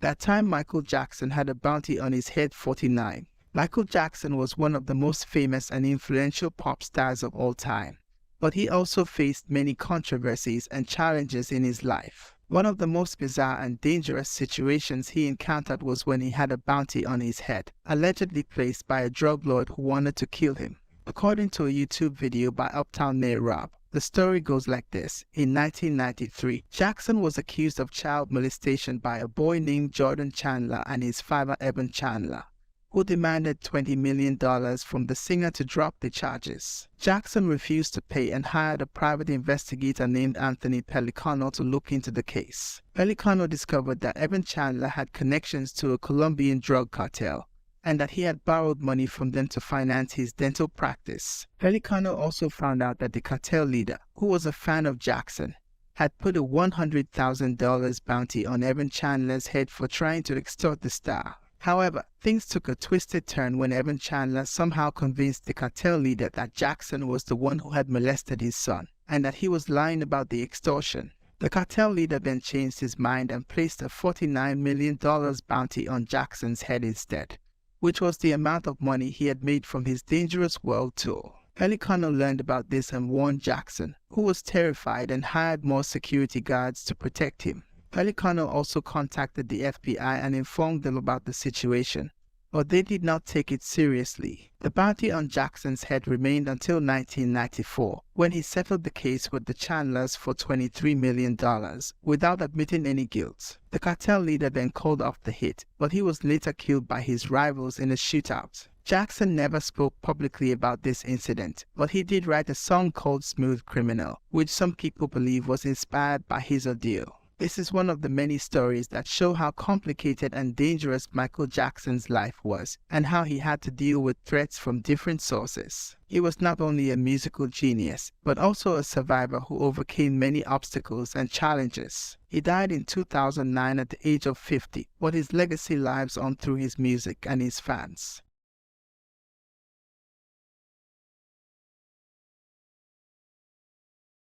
That time Michael Jackson had a bounty on his head 49. Michael Jackson was one of the most famous and influential pop stars of all time, but he also faced many controversies and challenges in his life. One of the most bizarre and dangerous situations he encountered was when he had a bounty on his head, allegedly placed by a drug lord who wanted to kill him. According to a YouTube video by Uptown Mayor Rob, the story goes like this. In 1993, Jackson was accused of child molestation by a boy named Jordan Chandler and his father Evan Chandler, who demanded $20 million from the singer to drop the charges. Jackson refused to pay and hired a private investigator named Anthony Pellicano to look into the case. Pellicano discovered that Evan Chandler had connections to a Colombian drug cartel, and that he had borrowed money from them to finance his dental practice. Pellicano also found out that the cartel leader, who was a fan of Jackson, had put a $100,000 bounty on Evan Chandler's head for trying to extort the star. However, things took a twisted turn when Evan Chandler somehow convinced the cartel leader that Jackson was the one who had molested his son, and that he was lying about the extortion. The cartel leader then changed his mind and placed a $49 million bounty on Jackson's head instead, which was the amount of money he had made from his Dangerous World tour. Pellicano learned about this and warned Jackson, who was terrified and hired more security guards to protect him. Pellicano also contacted the FBI and informed them about the situation, but they did not take it seriously. The bounty on Jackson's head remained until 1994, when he settled the case with the Chandlers for $23 million, without admitting any guilt. The cartel leader then called off the hit, but he was later killed by his rivals in a shootout. Jackson never spoke publicly about this incident, but he did write a song called Smooth Criminal, which some people believe was inspired by his ordeal. This is one of the many stories that show how complicated and dangerous Michael Jackson's life was, and how he had to deal with threats from different sources. He was not only a musical genius, but also a survivor who overcame many obstacles and challenges. He died in 2009 at the age of 50, but his legacy lives on through his music and his fans.